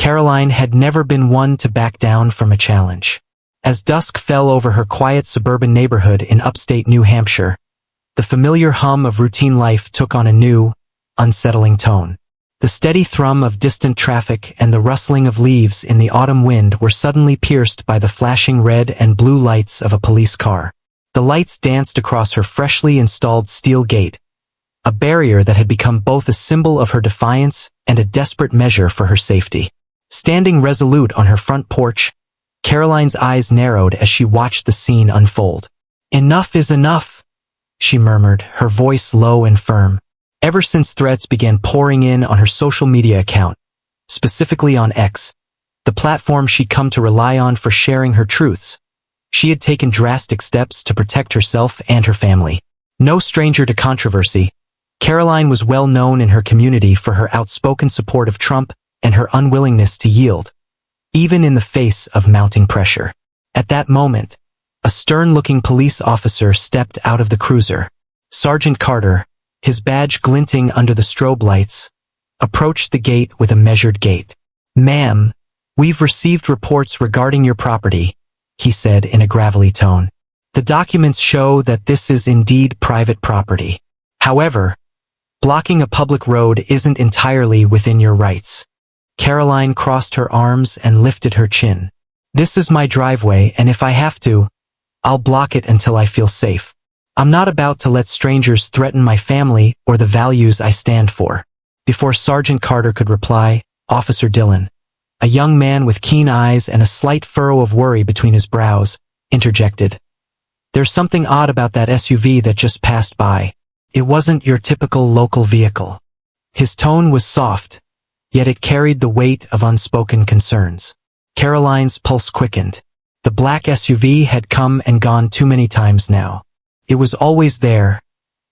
Karoline had never been one to back down from a challenge. As dusk fell over her quiet suburban neighborhood in upstate New Hampshire, the familiar hum of routine life took on a new, unsettling tone. The steady thrum of distant traffic and the rustling of leaves in the autumn wind were suddenly pierced by the flashing red and blue lights of a police car. The lights danced across her freshly installed steel gate, a barrier that had become both a symbol of her defiance and a desperate measure for her safety. Standing resolute on her front porch, Karoline's eyes narrowed as she watched the scene unfold. "Enough is enough," she murmured, her voice low and firm. Ever since threats began pouring in on her social media account, specifically on X, the platform she'd come to rely on for sharing her truths, she had taken drastic steps to protect herself and her family. No stranger to controversy, Karoline was well known in her community for her outspoken support of Trump and her unwillingness to yield, even in the face of mounting pressure. At that moment, a stern-looking police officer stepped out of the cruiser. Sergeant Carter, his badge glinting under the strobe lights, approached the gate with a measured gait. "Ma'am, we've received reports regarding your property," he said in a gravelly tone. "The documents show that this is indeed private property. However, blocking a public road isn't entirely within your rights." Karoline crossed her arms and lifted her chin. "This is my driveway, and if I have to, I'll block it until I feel safe. I'm not about to let strangers threaten my family or the values I stand for." Before Sergeant Carter could reply, Officer Dillon, a young man with keen eyes and a slight furrow of worry between his brows, interjected. "There's something odd about that SUV that just passed by. It wasn't your typical local vehicle." His tone was soft, yet it carried the weight of unspoken concerns. Karoline's pulse quickened. The black SUV had come and gone too many times now. It was always there,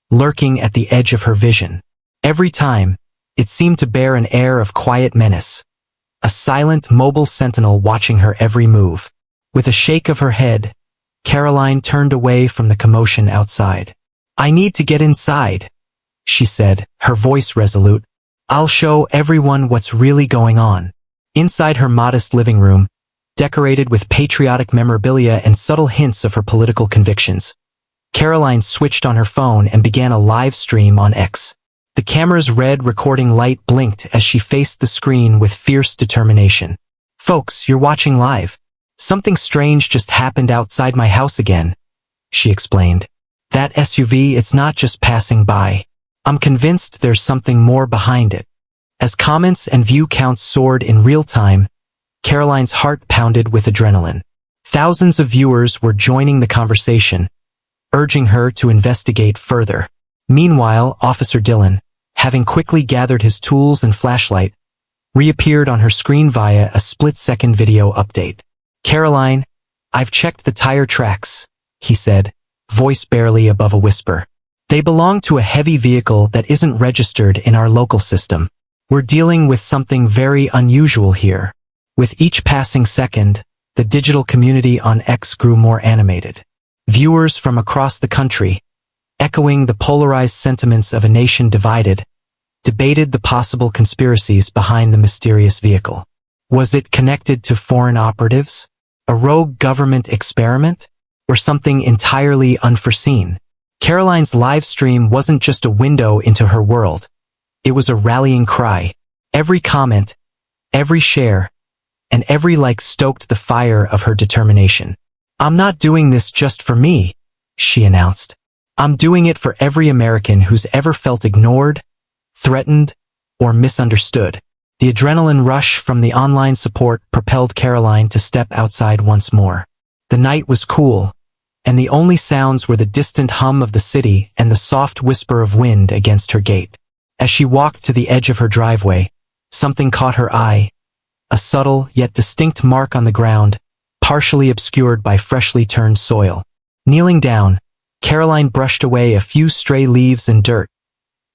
lurking at the edge of her vision. Every time, it seemed to bear an air of quiet menace, a silent, mobile sentinel watching her every move. With a shake of her head, Karoline turned away from the commotion outside. "I need to get inside," she said, her voice resolute. "I'll show everyone what's really going on." Inside her modest living room, decorated with patriotic memorabilia and subtle hints of her political convictions, Karoline switched on her phone and began a live stream on X. The camera's red recording light blinked as she faced the screen with fierce determination. "Folks, you're watching live. Something strange just happened outside my house again," she explained. "That SUV, it's not just passing by. I'm convinced there's something more behind it." As comments and view counts soared in real time, Karoline's heart pounded with adrenaline. Thousands of viewers were joining the conversation, urging her to investigate further. Meanwhile, Officer Dillon, having quickly gathered his tools and flashlight, reappeared on her screen via a split-second video update. "Karoline, I've checked the tire tracks," he said, voice barely above a whisper. "They belong to a heavy vehicle that isn't registered in our local system. We're dealing with something very unusual here." With each passing second, the digital community on X grew more animated. Viewers from across the country, echoing the polarized sentiments of a nation divided, debated the possible conspiracies behind the mysterious vehicle. Was it connected to foreign operatives, a rogue government experiment, or something entirely unforeseen? Karoline's live stream wasn't just a window into her world. It was a rallying cry. Every comment, every share, and every like stoked the fire of her determination. "I'm not doing this just for me," she announced. "I'm doing it for every American who's ever felt ignored, threatened, or misunderstood." The adrenaline rush from the online support propelled Karoline to step outside once more. The night was cool, and the only sounds were the distant hum of the city and the soft whisper of wind against her gate. As she walked to the edge of her driveway, something caught her eye, a subtle yet distinct mark on the ground, partially obscured by freshly turned soil. Kneeling down, Karoline brushed away a few stray leaves and dirt,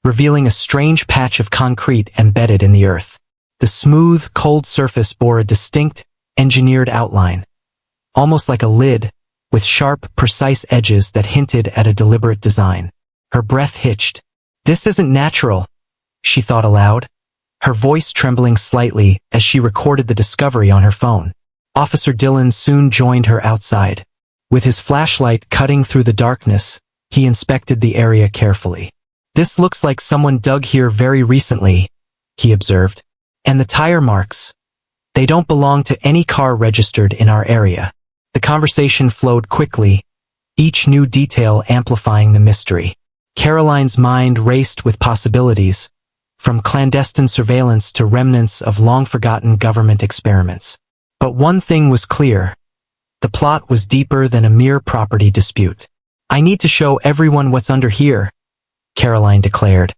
revealing a strange patch of concrete embedded in the earth. The smooth, cold surface bore a distinct, engineered outline, almost like a lid, with sharp, precise edges that hinted at a deliberate design. Her breath hitched. "This isn't natural," she thought aloud, her voice trembling slightly as she recorded the discovery on her phone. Officer Dillon soon joined her outside. With his flashlight cutting through the darkness, he inspected the area carefully. "This looks like someone dug here very recently," he observed. "And the tire marks. They don't belong to any car registered in our area." The conversation flowed quickly, each new detail amplifying the mystery. Karoline's mind raced with possibilities, from clandestine surveillance to remnants of long-forgotten government experiments. But one thing was clear. The plot was deeper than a mere property dispute. "I need to show everyone what's under here," Karoline declared,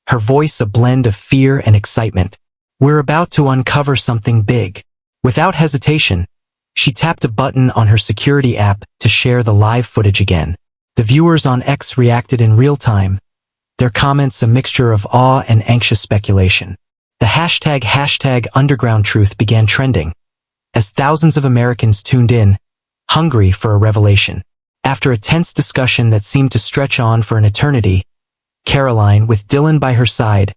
her voice a blend of fear and excitement. "We're about to uncover something big." Without hesitation, she tapped a button on her security app to share the live footage again. The viewers on X reacted in real time, their comments a mixture of awe and anxious speculation. The hashtag underground truth began trending, as thousands of Americans tuned in, hungry for a revelation. After a tense discussion that seemed to stretch on for an eternity, Karoline, with Dillon by her side,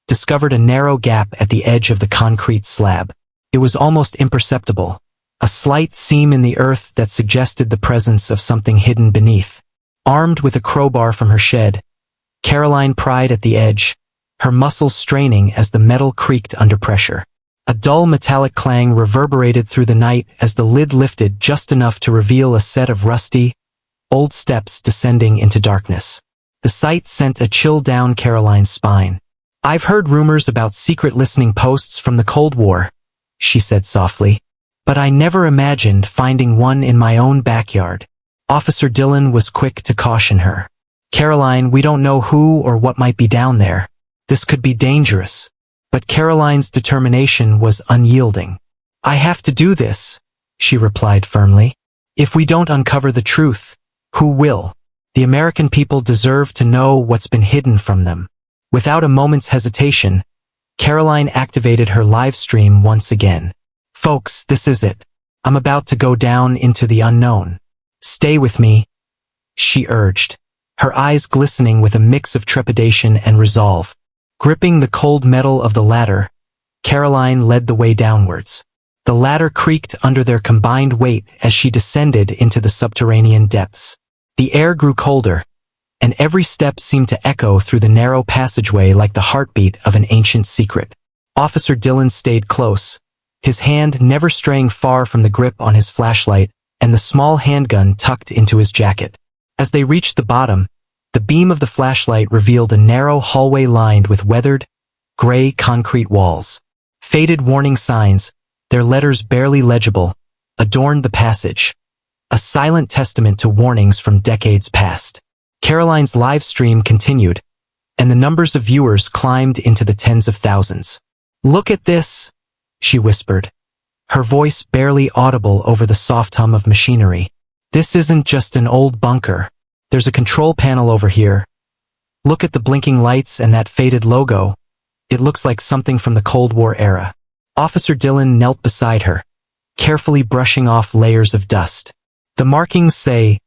discovered a narrow gap at the edge of the concrete slab. It was almost imperceptible, a slight seam in the earth that suggested the presence of something hidden beneath. Armed with a crowbar from her shed, Karoline pried at the edge, her muscles straining as the metal creaked under pressure. A dull metallic clang reverberated through the night as the lid lifted just enough to reveal a set of rusty, old steps descending into darkness. The sight sent a chill down Karoline's spine. "I've heard rumors about secret listening posts from the Cold War," she said softly, "but I never imagined finding one in my own backyard." Officer Dillon was quick to caution her. "Karoline, we don't know who or what might be down there. This could be dangerous." But Karoline's determination was unyielding. "I have to do this," she replied firmly. "If we don't uncover the truth, who will? The American people deserve to know what's been hidden from them." Without a moment's hesitation, Karoline activated her live stream once again. "Folks, this is it. I'm about to go down into the unknown. Stay with me," she urged, her eyes glistening with a mix of trepidation and resolve. Gripping the cold metal of the ladder, Karoline led the way downwards. The ladder creaked under their combined weight as she descended into the subterranean depths. The air grew colder, and every step seemed to echo through the narrow passageway like the heartbeat of an ancient secret. Officer Dillon stayed close, his hand never straying far from the grip on his flashlight and the small handgun tucked into his jacket. As they reached the bottom, the beam of the flashlight revealed a narrow hallway lined with weathered, gray concrete walls. Faded warning signs, their letters barely legible, adorned the passage, a silent testament to warnings from decades past. Karoline's live stream continued, and the numbers of viewers climbed into the tens of thousands. "Look at this," she whispered, her voice barely audible over the soft hum of machinery. "This isn't just an old bunker. There's a control panel over here. Look at the blinking lights and that faded logo. It looks like something from the Cold War era." Officer Dillon knelt beside her, carefully brushing off layers of dust. "The markings say,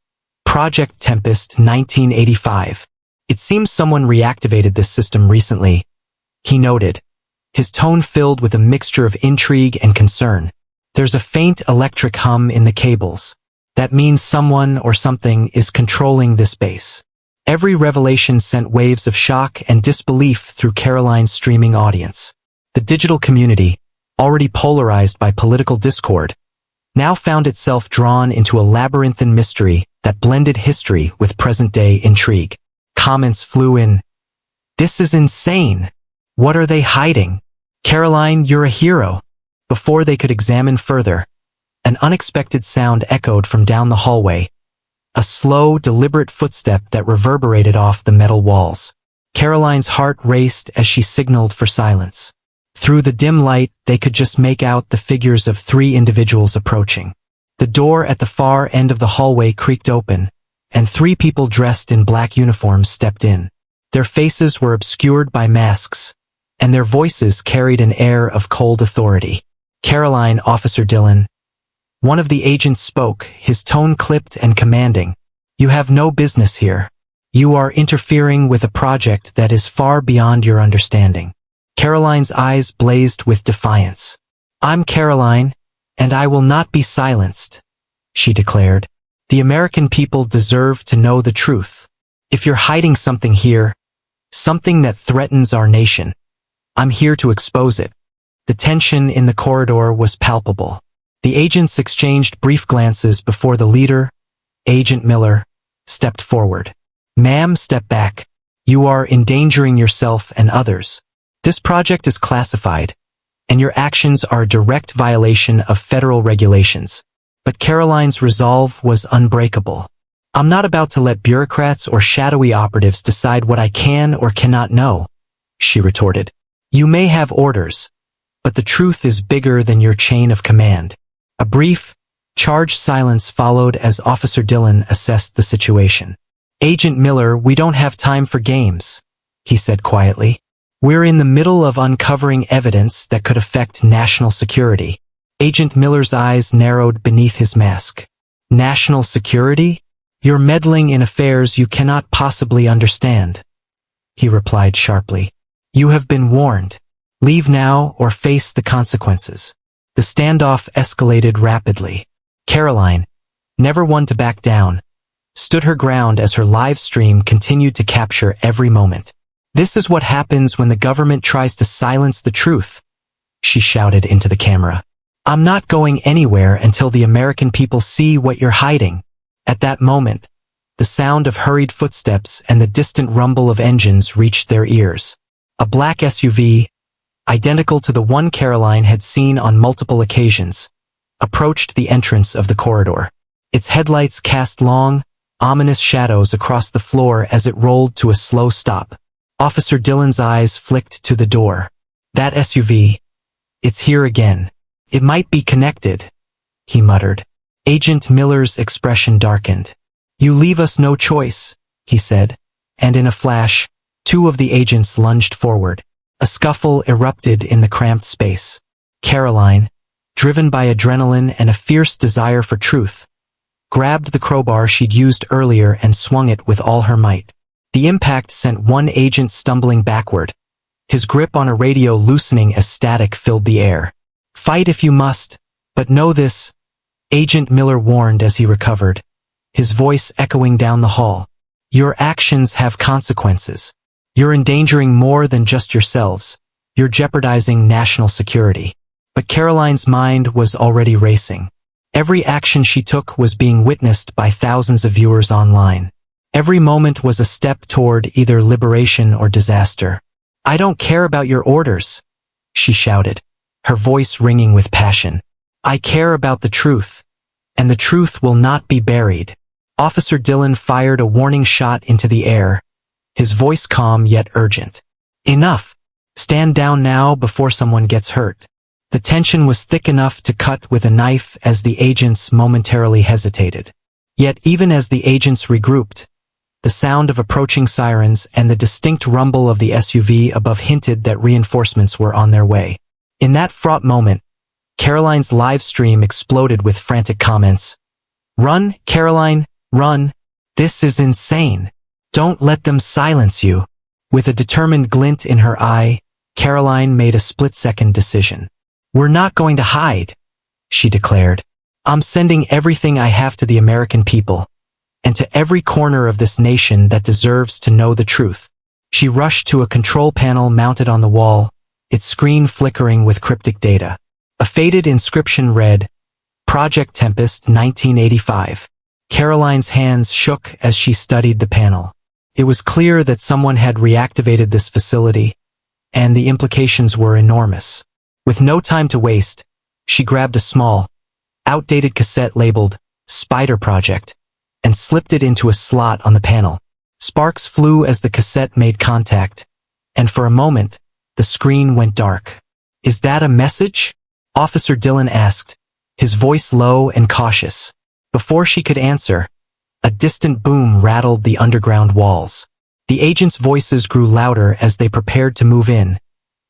Project Tempest 1985. It seems someone reactivated this system recently," he noted, his tone filled with a mixture of intrigue and concern. "There's a faint electric hum in the cables. That means someone or something is controlling this base." Every revelation sent waves of shock and disbelief through Karoline's streaming audience. The digital community, already polarized by political discord, now found itself drawn into a labyrinthine mystery that blended history with present-day intrigue. Comments flew in. "This is insane. What are they hiding? Karoline, you're a hero." Before they could examine further, an unexpected sound echoed from down the hallway, a slow, deliberate footstep that reverberated off the metal walls. Karoline's heart raced as she signaled for silence. Through the dim light, they could just make out the figures of 3 individuals approaching. The door at the far end of the hallway creaked open, and 3 people dressed in black uniforms stepped in. Their faces were obscured by masks, and their voices carried an air of cold authority. "Karoline, Officer Dillon." One of the agents spoke, his tone clipped and commanding. "You have no business here. You are interfering with a project that is far beyond your understanding." Caroline's eyes blazed with defiance. "I'm Karoline, and I will not be silenced," she declared. "The American people deserve to know the truth. If you're hiding something here, something that threatens our nation, I'm here to expose it." The tension in the corridor was palpable. The agents exchanged brief glances before the leader, Agent Miller, stepped forward. "Ma'am, step back. You are endangering yourself and others. This project is classified, and your actions are a direct violation of federal regulations." But Caroline's resolve was unbreakable. "I'm not about to let bureaucrats or shadowy operatives decide what I can or cannot know," she retorted. "You may have orders, but the truth is bigger than your chain of command." A brief, charged silence followed as Officer Dillon assessed the situation. "Agent Miller, we don't have time for games," he said quietly. "We're in the middle of uncovering evidence that could affect national security." Agent Miller's eyes narrowed beneath his mask. "National security? You're meddling in affairs you cannot possibly understand," he replied sharply. "You have been warned. Leave now or face the consequences." The standoff escalated rapidly. Karoline, never one to back down, stood her ground as her live stream continued to capture every moment. "This is what happens when the government tries to silence the truth," she shouted into the camera. "I'm not going anywhere until the American people see what you're hiding." At that moment, the sound of hurried footsteps and the distant rumble of engines reached their ears. A black SUV, identical to the one Karoline had seen on multiple occasions, approached the entrance of the corridor. Its headlights cast long, ominous shadows across the floor as it rolled to a slow stop. Officer Dillon's eyes flicked to the door. "That SUV, it's here again. It might be connected," he muttered. Agent Miller's expression darkened. "You leave us no choice," he said, and in a flash, two of the agents lunged forward. A scuffle erupted in the cramped space. Karoline, driven by adrenaline and a fierce desire for truth, grabbed the crowbar she'd used earlier and swung it with all her might. The impact sent one agent stumbling backward, his grip on a radio loosening as static filled the air. "Fight if you must, but know this," Agent Miller warned as he recovered, his voice echoing down the hall. "Your actions have consequences. You're endangering more than just yourselves. You're jeopardizing national security." But Karoline's mind was already racing. Every action she took was being witnessed by thousands of viewers online. Every moment was a step toward either liberation or disaster. "I don't care about your orders," she shouted, her voice ringing with passion. "I care about the truth, and the truth will not be buried." Officer Dillon fired a warning shot into the air, his voice calm yet urgent. "Enough! Stand down now before someone gets hurt." The tension was thick enough to cut with a knife as the agents momentarily hesitated. Yet even as the agents regrouped, the sound of approaching sirens and the distinct rumble of the SUV above hinted that reinforcements were on their way. In that fraught moment, Karoline's live stream exploded with frantic comments. "Run, Karoline, run! This is insane! Don't let them silence you!" With a determined glint in her eye, Karoline made a split-second decision. "We're not going to hide," she declared. "I'm sending everything I have to the American people, and to every corner of this nation that deserves to know the truth." She rushed to a control panel mounted on the wall, its screen flickering with cryptic data. A faded inscription read, "Project Tempest 1985. Karoline's hands shook as she studied the panel. It was clear that someone had reactivated this facility, and the implications were enormous. With no time to waste, she grabbed a small, outdated cassette labeled Spider Project and slipped it into a slot on the panel. Sparks flew as the cassette made contact, and for a moment, the screen went dark. "Is that a message?" Officer Dillon asked, his voice low and cautious. Before she could answer, a distant boom rattled the underground walls. The agents' voices grew louder as they prepared to move in,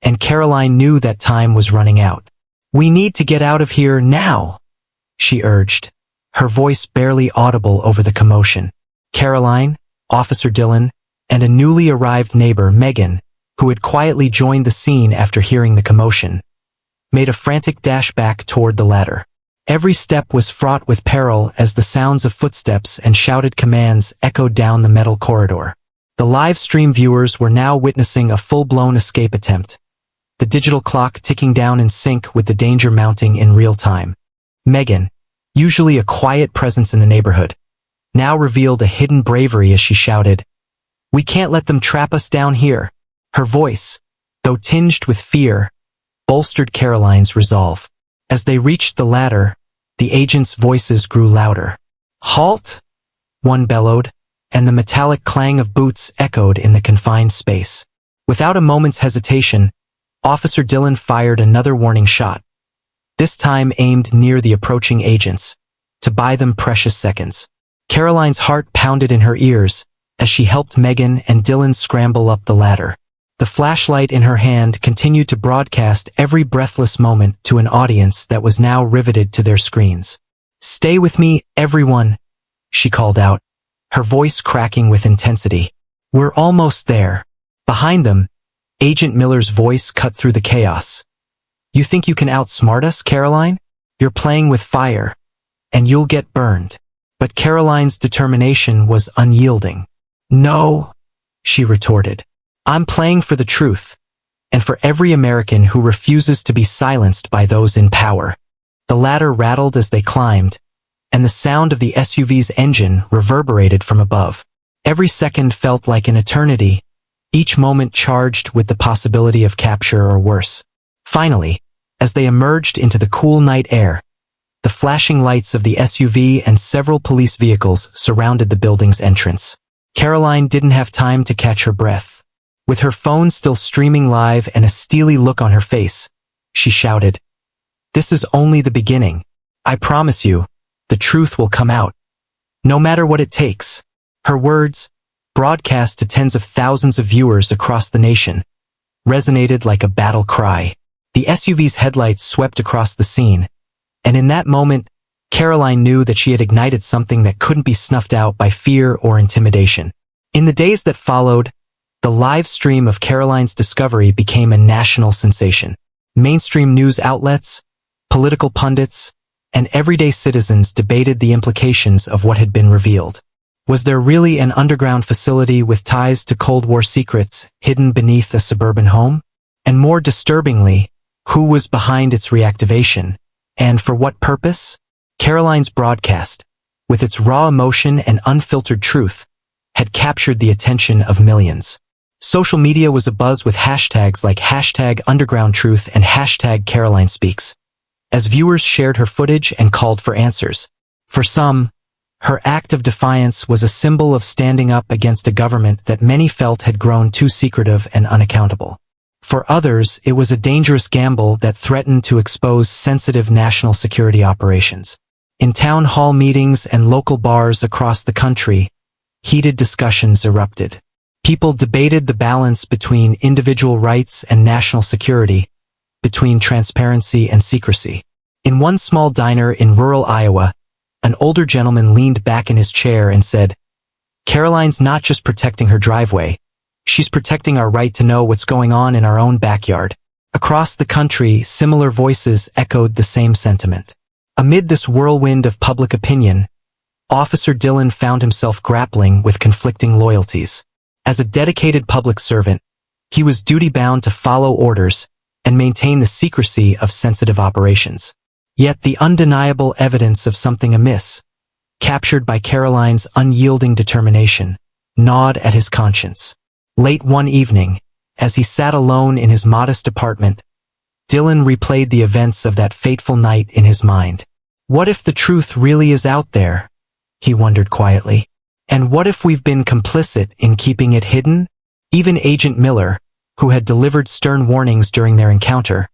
and Karoline knew that time was running out. "We need to get out of here now," she urged, her voice barely audible over the commotion. Karoline, Officer Dillon, and a newly arrived neighbor, Megan, who had quietly joined the scene after hearing the commotion, made a frantic dash back toward the ladder. Every step was fraught with peril as the sounds of footsteps and shouted commands echoed down the metal corridor. The live stream viewers were now witnessing a full-blown escape attempt, the digital clock ticking down in sync with the danger mounting in real time. Megan, usually a quiet presence in the neighborhood, now revealed a hidden bravery as she shouted, "We can't let them trap us down here." Her voice, though tinged with fear, bolstered Karoline's resolve. As they reached the ladder, the agents' voices grew louder. "Halt!" one bellowed, and the metallic clang of boots echoed in the confined space. Without a moment's hesitation, Officer Dillon fired another warning shot, this time aimed near the approaching agents, to buy them precious seconds. Karoline's heart pounded in her ears as she helped Megan and Dillon scramble up the ladder. The flashlight in her hand continued to broadcast every breathless moment to an audience that was now riveted to their screens. "Stay with me, everyone," she called out, her voice cracking with intensity. "We're almost there." Behind them, Agent Miller's voice cut through the chaos. "You think you can outsmart us, Karoline? You're playing with fire, and you'll get burned." But Karoline's determination was unyielding. "No," she retorted. "I'm playing for the truth, and for every American who refuses to be silenced by those in power." The ladder rattled as they climbed, and the sound of the SUV's engine reverberated from above. Every second felt like an eternity, each moment charged with the possibility of capture or worse. Finally, as they emerged into the cool night air, the flashing lights of the SUV and several police vehicles surrounded the building's entrance. Karoline didn't have time to catch her breath. With her phone still streaming live and a steely look on her face, she shouted, "This is only the beginning. I promise you, the truth will come out. No matter what it takes." Her words, broadcast to tens of thousands of viewers across the nation, resonated like a battle cry. The SUV's headlights swept across the scene, and in that moment, Karoline knew that she had ignited something that couldn't be snuffed out by fear or intimidation. In the days that followed, the live stream of Karoline's discovery became a national sensation. Mainstream news outlets, political pundits, and everyday citizens debated the implications of what had been revealed. Was there really an underground facility with ties to Cold War secrets hidden beneath a suburban home? And more disturbingly, who was behind its reactivation, and for what purpose? Karoline's broadcast, with its raw emotion and unfiltered truth, had captured the attention of millions. Social media was abuzz with hashtags like #undergroundtruth and #CarolineSpeaks, as viewers shared her footage and called for answers. For some, her act of defiance was a symbol of standing up against a government that many felt had grown too secretive and unaccountable. For others, it was a dangerous gamble that threatened to expose sensitive national security operations. In town hall meetings and local bars across the country, heated discussions erupted. People debated the balance between individual rights and national security, between transparency and secrecy. In one small diner in rural Iowa, an older gentleman leaned back in his chair and said, "Karoline's not just protecting her driveway, she's protecting our right to know what's going on in our own backyard." Across the country, similar voices echoed the same sentiment. Amid this whirlwind of public opinion, Officer Dillon found himself grappling with conflicting loyalties. As a dedicated public servant, he was duty-bound to follow orders and maintain the secrecy of sensitive operations. Yet the undeniable evidence of something amiss, captured by Karoline's unyielding determination, gnawed at his conscience. Late one evening, as he sat alone in his modest apartment, Dillon replayed the events of that fateful night in his mind. What if the truth really is out there? He wondered quietly. And what if we've been complicit in keeping it hidden? Even Agent Miller, who had delivered stern warnings during their encounter,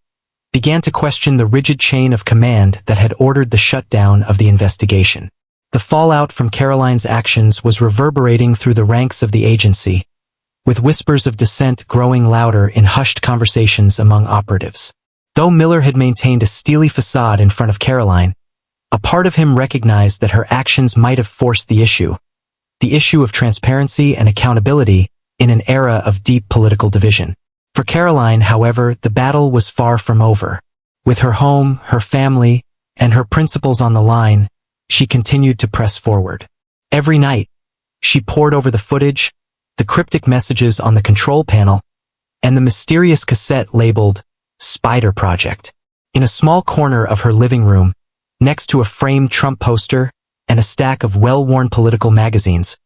began to question the rigid chain of command that had ordered the shutdown of the investigation. The fallout from Karoline's actions was reverberating through the ranks of the agency, with whispers of dissent growing louder in hushed conversations among operatives. Though Miller had maintained a steely facade in front of Karoline, a part of him recognized that her actions might have forced the issue of transparency and accountability in an era of deep political division. For Karoline, however, the battle was far from over. With her home, her family, and her principles on the line, she continued to press forward. Every night, she pored over the footage, the cryptic messages on the control panel, and the mysterious cassette labeled Spider Project. In a small corner of her living room, next to a framed Trump poster and a stack of well-worn political magazines,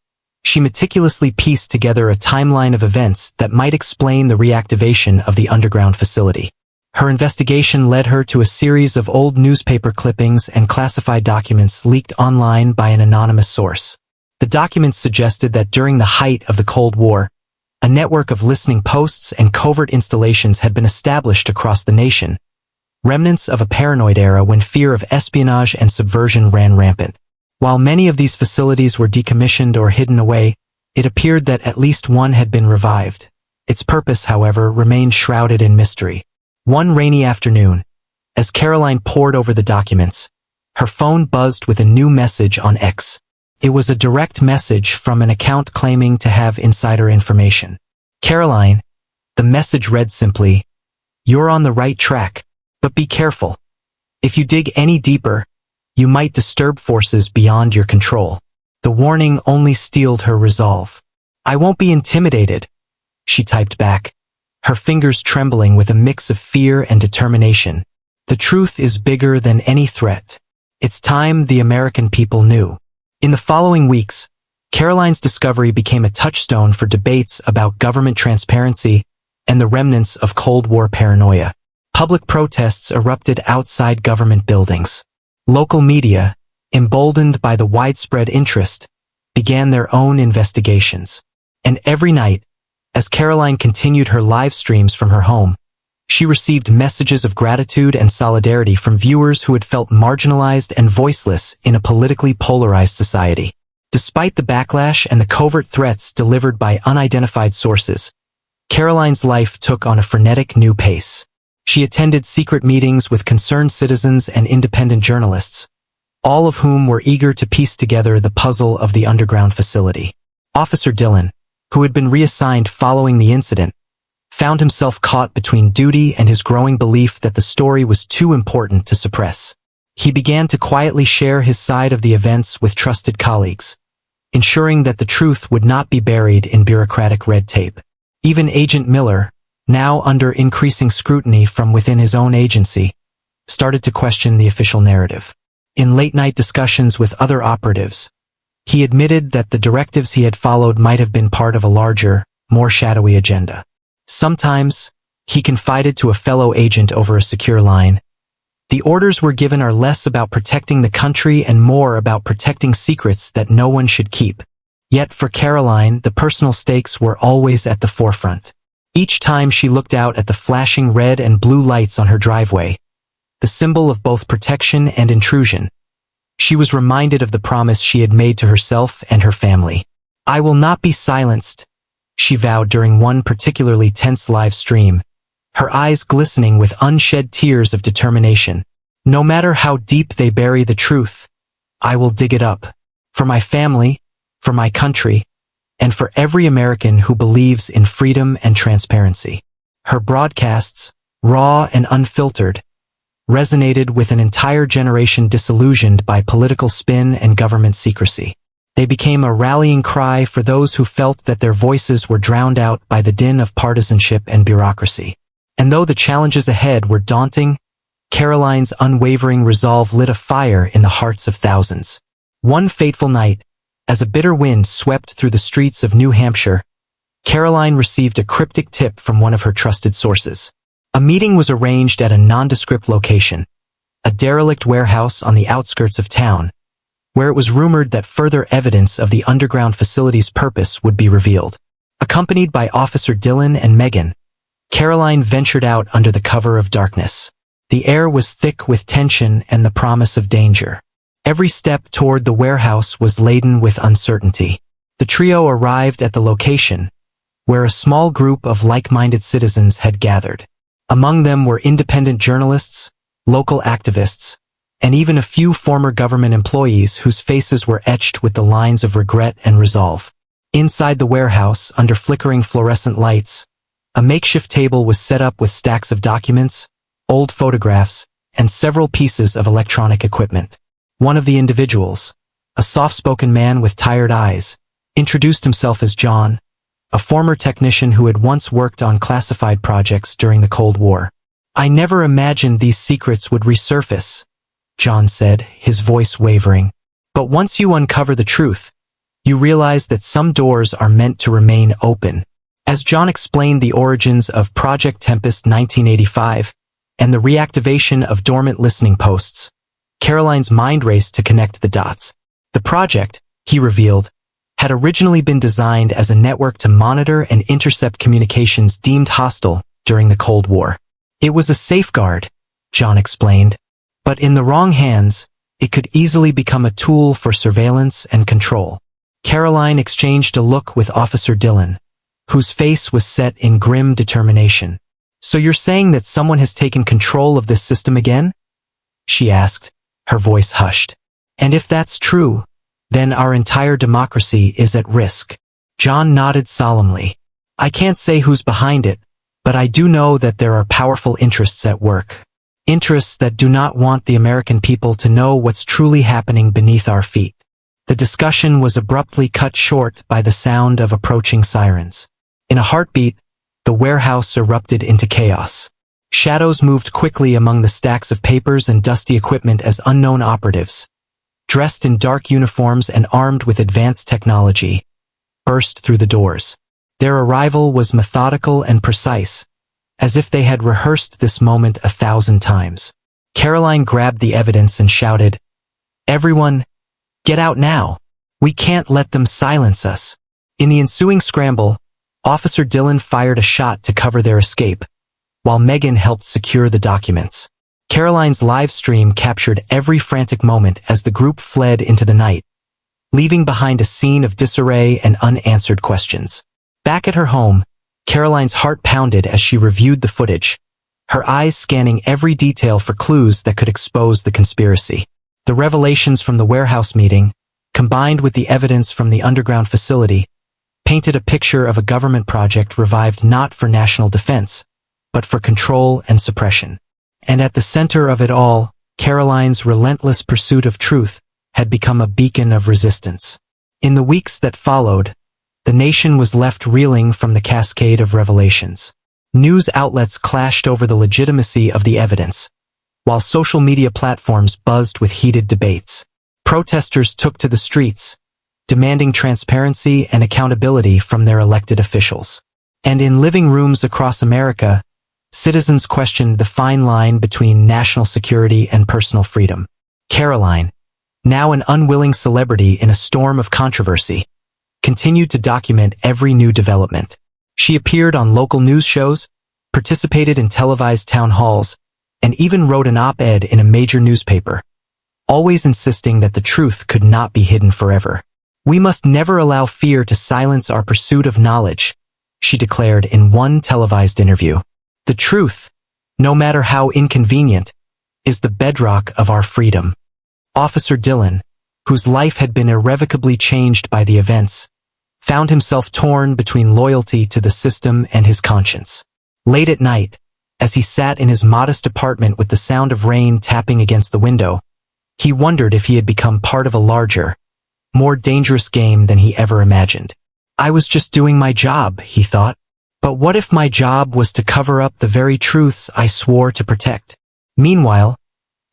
she meticulously pieced together a timeline of events that might explain the reactivation of the underground facility. Her investigation led her to a series of old newspaper clippings and classified documents leaked online by an anonymous source. The documents suggested that during the height of the Cold War, a network of listening posts and covert installations had been established across the nation, remnants of a paranoid era when fear of espionage and subversion ran rampant. While many of these facilities were decommissioned or hidden away, it appeared that at least one had been revived. Its purpose, however, remained shrouded in mystery. One rainy afternoon, as Karoline pored over the documents, her phone buzzed with a new message on X. It was a direct message from an account claiming to have insider information. Karoline, the message read simply, "You're on the right track, but be careful. If you dig any deeper, you might disturb forces beyond your control." The warning only steeled her resolve. "I won't be intimidated," she typed back, her fingers trembling with a mix of fear and determination. "The truth is bigger than any threat. It's time the American people knew." In the following weeks, Karoline's discovery became a touchstone for debates about government transparency and the remnants of Cold War paranoia. Public protests erupted outside government buildings. Local media, emboldened by the widespread interest, began their own investigations. And every night, as Karoline continued her live streams from her home, she received messages of gratitude and solidarity from viewers who had felt marginalized and voiceless in a politically polarized society. Despite the backlash and the covert threats delivered by unidentified sources, Karoline's life took on a frenetic new pace. She attended secret meetings with concerned citizens and independent journalists, all of whom were eager to piece together the puzzle of the underground facility. Officer Dillon, who had been reassigned following the incident, found himself caught between duty and his growing belief that the story was too important to suppress. He began to quietly share his side of the events with trusted colleagues, ensuring that the truth would not be buried in bureaucratic red tape. Even Agent Miller, now under increasing scrutiny from within his own agency, started to question the official narrative. In late-night discussions with other operatives, he admitted that the directives he had followed might have been part of a larger, more shadowy agenda. Sometimes, he confided to a fellow agent over a secure line, "The orders we're given are less about protecting the country and more about protecting secrets that no one should keep." Yet for Karoline, the personal stakes were always at the forefront. Each time she looked out at the flashing red and blue lights on her driveway, the symbol of both protection and intrusion, she was reminded of the promise she had made to herself and her family. "I will not be silenced," she vowed during one particularly tense live stream, her eyes glistening with unshed tears of determination. "No matter how deep they bury the truth, I will dig it up. For my family, for my country, and for every American who believes in freedom and transparency." Her broadcasts, raw and unfiltered, resonated with an entire generation disillusioned by political spin and government secrecy. They became a rallying cry for those who felt that their voices were drowned out by the din of partisanship and bureaucracy. And though the challenges ahead were daunting, Karoline's unwavering resolve lit a fire in the hearts of thousands. One fateful night, as a bitter wind swept through the streets of New Hampshire, Karoline received a cryptic tip from one of her trusted sources. A meeting was arranged at a nondescript location, a derelict warehouse on the outskirts of town, where it was rumored that further evidence of the underground facility's purpose would be revealed. Accompanied by Officer Dillon and Megan, Karoline ventured out under the cover of darkness. The air was thick with tension and the promise of danger. Every step toward the warehouse was laden with uncertainty. The trio arrived at the location, where a small group of like-minded citizens had gathered. Among them were independent journalists, local activists, and even a few former government employees whose faces were etched with the lines of regret and resolve. Inside the warehouse, under flickering fluorescent lights, A makeshift table was set up with stacks of documents, old photographs, and several pieces of electronic equipment. One of the individuals, a soft-spoken man with tired eyes, introduced himself as John, a former technician who had once worked on classified projects during the Cold War. "I never imagined these secrets would resurface," John said, his voice wavering. "But once you uncover the truth, you realize that some doors are meant to remain open." As John explained the origins of Project Tempest 1985 and the reactivation of dormant listening posts, Karoline's mind raced to connect the dots. The project, he revealed, had originally been designed as a network to monitor and intercept communications deemed hostile during the Cold War. It was a safeguard, John explained, but in the wrong hands, it could easily become a tool for surveillance and control. Karoline exchanged a look with Officer Dillon, whose face was set in grim determination. "So you're saying that someone has taken control of this system again?" she asked, her voice hushed. "And if that's true, then our entire democracy is at risk." John nodded solemnly. "I can't say who's behind it, but I do know that there are powerful interests at work. Interests that do not want the American people to know what's truly happening beneath our feet." The discussion was abruptly cut short by the sound of approaching sirens. In a heartbeat, the warehouse erupted into chaos. Shadows moved quickly among the stacks of papers and dusty equipment as unknown operatives, dressed in dark uniforms and armed with advanced technology, burst through the doors. Their arrival was methodical and precise, as if they had rehearsed this moment 1,000 times. Karoline grabbed the evidence and shouted, "Everyone, get out now! We can't let them silence us." In the ensuing scramble, Officer Dillon fired a shot to cover their escape, while Megan helped secure the documents. Karoline's live stream captured every frantic moment as the group fled into the night, leaving behind a scene of disarray and unanswered questions. Back at her home, Karoline's heart pounded as she reviewed the footage, her eyes scanning every detail for clues that could expose the conspiracy. The revelations from the warehouse meeting, combined with the evidence from the underground facility, painted a picture of a government project revived not for national defense, but for control and suppression. And at the center of it all, Karoline's relentless pursuit of truth had become a beacon of resistance. In the weeks that followed, the nation was left reeling from the cascade of revelations. News outlets clashed over the legitimacy of the evidence, while social media platforms buzzed with heated debates. Protesters took to the streets, demanding transparency and accountability from their elected officials. And in living rooms across America, citizens questioned the fine line between national security and personal freedom. Karoline, now an unwilling celebrity in a storm of controversy, continued to document every new development. She appeared on local news shows, participated in televised town halls, and even wrote an op-ed in a major newspaper, always insisting that the truth could not be hidden forever. "We must never allow fear to silence our pursuit of knowledge," she declared in one televised interview. "The truth, no matter how inconvenient, is the bedrock of our freedom." Officer Dillon, whose life had been irrevocably changed by the events, found himself torn between loyalty to the system and his conscience. Late at night, as he sat in his modest apartment with the sound of rain tapping against the window, he wondered if he had become part of a larger, more dangerous game than he ever imagined. "I was just doing my job," he thought. "But what if my job was to cover up the very truths I swore to protect?" Meanwhile,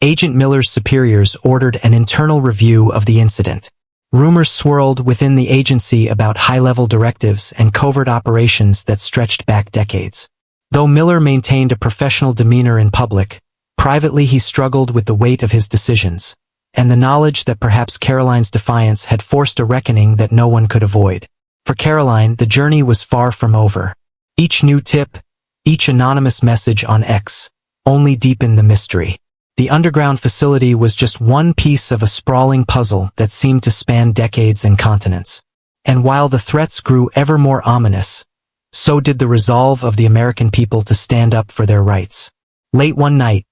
Agent Miller's superiors ordered an internal review of the incident. Rumors swirled within the agency about high-level directives and covert operations that stretched back decades. Though Miller maintained a professional demeanor in public, privately he struggled with the weight of his decisions, and the knowledge that perhaps Karoline's defiance had forced a reckoning that no one could avoid. For Karoline, the journey was far from over. Each new tip, each anonymous message on X, only deepened the mystery. The underground facility was just one piece of a sprawling puzzle that seemed to span decades and continents. And while the threats grew ever more ominous, so did the resolve of the American people to stand up for their rights. Late one night,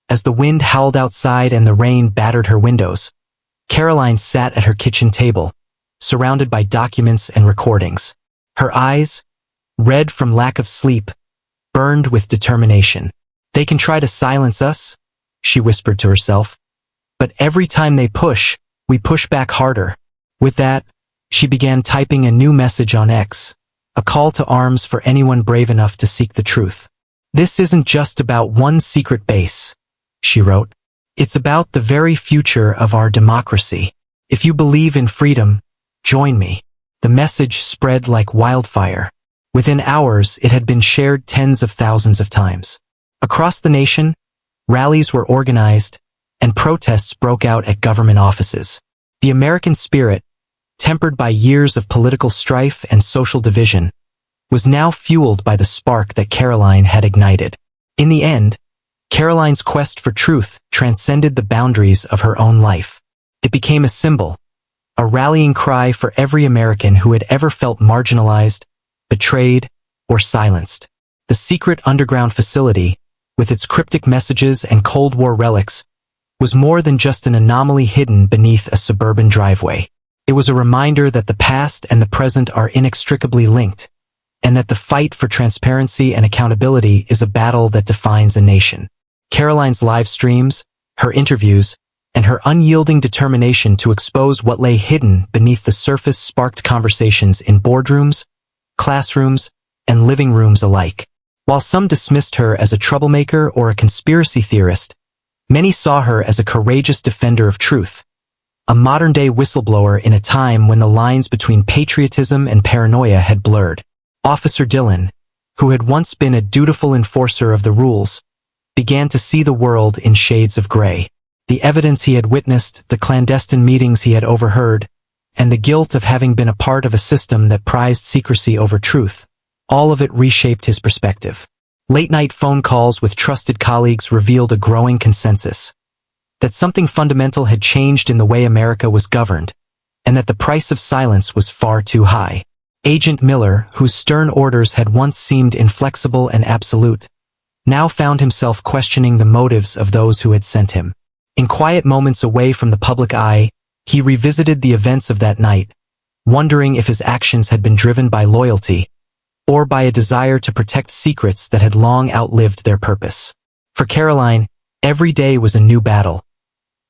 as the wind howled outside and the rain battered her windows, Karoline sat at her kitchen table, surrounded by documents and recordings. Her eyes, red from lack of sleep, burned with determination. "They can try to silence us," she whispered to herself. "But every time they push, we push back harder." With that, she began typing a new message on X, a call to arms for anyone brave enough to seek the truth. "This isn't just about one secret base," she wrote. "It's about the very future of our democracy. If you believe in freedom, join me." The message spread like wildfire. Within hours, it had been shared tens of thousands of times. Across the nation, rallies were organized, and protests broke out at government offices. The American spirit, tempered by years of political strife and social division, was now fueled by the spark that Karoline had ignited. In the end, Karoline's quest for truth transcended the boundaries of her own life. It became a symbol, a rallying cry for every American who had ever felt marginalized, betrayed, or silenced. The secret underground facility, with its cryptic messages and Cold War relics, was more than just an anomaly hidden beneath a suburban driveway. It was a reminder that the past and the present are inextricably linked, and that the fight for transparency and accountability is a battle that defines a nation. Karoline's live streams, her interviews, and her unyielding determination to expose what lay hidden beneath the surface sparked conversations in boardrooms, classrooms, and living rooms alike. While some dismissed her as a troublemaker or a conspiracy theorist, many saw her as a courageous defender of truth, a modern-day whistleblower in a time when the lines between patriotism and paranoia had blurred. Officer Dillon, who had once been a dutiful enforcer of the rules, began to see the world in shades of gray. The evidence he had witnessed, the clandestine meetings he had overheard, and the guilt of having been a part of a system that prized secrecy over truth, all of it reshaped his perspective. Late-night phone calls with trusted colleagues revealed a growing consensus that something fundamental had changed in the way America was governed, and that the price of silence was far too high. Agent Miller, whose stern orders had once seemed inflexible and absolute, now found himself questioning the motives of those who had sent him. In quiet moments away from the public eye, he revisited the events of that night, wondering if his actions had been driven by loyalty, or by a desire to protect secrets that had long outlived their purpose. For Karoline, every day was a new battle.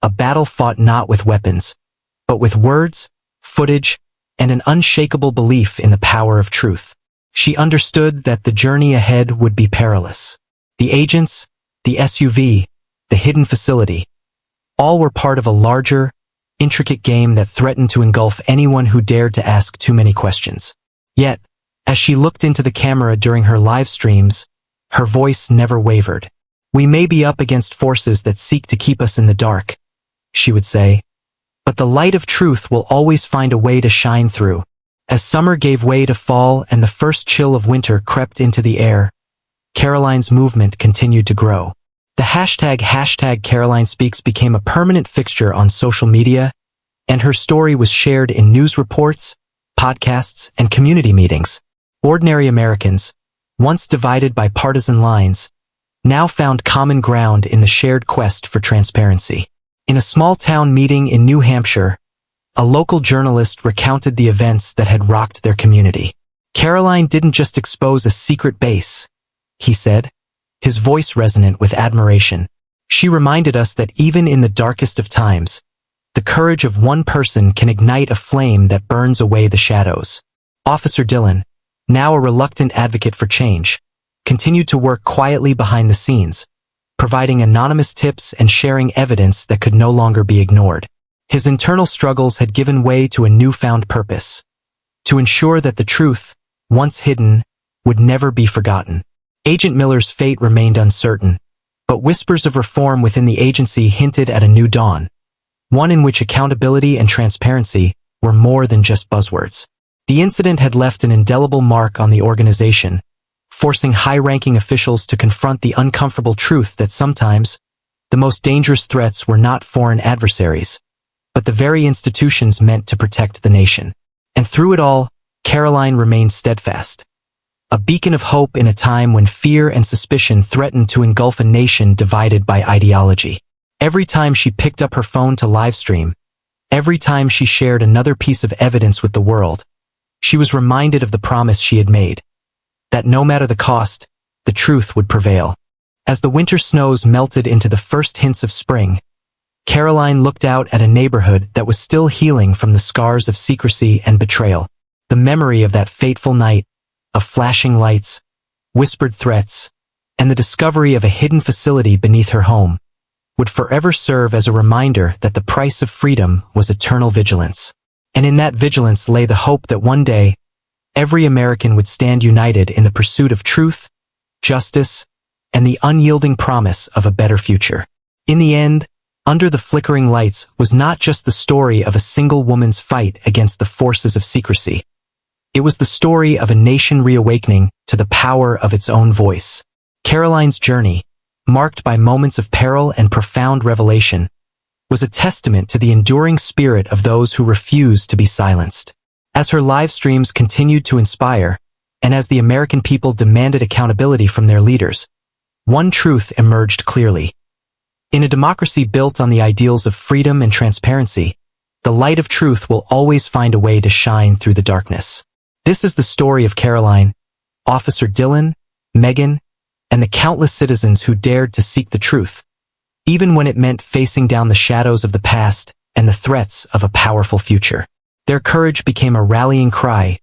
A battle fought not with weapons, but with words, footage, and an unshakable belief in the power of truth. She understood that the journey ahead would be perilous. The agents, the SUV, the hidden facility, all were part of a larger, intricate game that threatened to engulf anyone who dared to ask too many questions. Yet, as she looked into the camera during her live streams, her voice never wavered. "We may be up against forces that seek to keep us in the dark," she would say, "but the light of truth will always find a way to shine through." As summer gave way to fall and the first chill of winter crept into the air, Karoline's movement continued to grow. The hashtag Karoline Speaks became a permanent fixture on social media, and her story was shared in news reports, podcasts, and community meetings. Ordinary Americans, once divided by partisan lines, now found common ground in the shared quest for transparency. In a small-town meeting in New Hampshire, a local journalist recounted the events that had rocked their community. "Karoline didn't just expose a secret base," he said, his voice resonant with admiration. "She reminded us that even in the darkest of times, the courage of one person can ignite a flame that burns away the shadows." Officer Dillon, now a reluctant advocate for change, continued to work quietly behind the scenes, providing anonymous tips and sharing evidence that could no longer be ignored. His internal struggles had given way to a newfound purpose: to ensure that the truth, once hidden, would never be forgotten. Agent Miller's fate remained uncertain, but whispers of reform within the agency hinted at a new dawn, one in which accountability and transparency were more than just buzzwords. The incident had left an indelible mark on the organization, forcing high-ranking officials to confront the uncomfortable truth that sometimes the most dangerous threats were not foreign adversaries, but the very institutions meant to protect the nation. And through it all, Karoline remained steadfast, a beacon of hope in a time when fear and suspicion threatened to engulf a nation divided by ideology. Every time she picked up her phone to livestream, every time she shared another piece of evidence with the world, she was reminded of the promise she had made, that no matter the cost, the truth would prevail. As the winter snows melted into the first hints of spring, Karoline looked out at a neighborhood that was still healing from the scars of secrecy and betrayal. The memory of that fateful night, of flashing lights, whispered threats, and the discovery of a hidden facility beneath her home, would forever serve as a reminder that the price of freedom was eternal vigilance. And in that vigilance lay the hope that one day, every American would stand united in the pursuit of truth, justice, and the unyielding promise of a better future. In the end, under the flickering lights was not just the story of a single woman's fight against the forces of secrecy. It was the story of a nation reawakening to the power of its own voice. Karoline's journey, marked by moments of peril and profound revelation, was a testament to the enduring spirit of those who refused to be silenced. As her live streams continued to inspire, and as the American people demanded accountability from their leaders, one truth emerged clearly. In a democracy built on the ideals of freedom and transparency, the light of truth will always find a way to shine through the darkness. This is the story of Karoline, Officer Dylan, Megan, and the countless citizens who dared to seek the truth, even when it meant facing down the shadows of the past and the threats of a powerful future. Their courage became a rallying cry,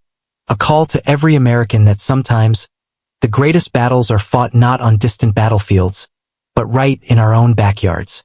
a call to every American that sometimes the greatest battles are fought not on distant battlefields, but right in our own backyards.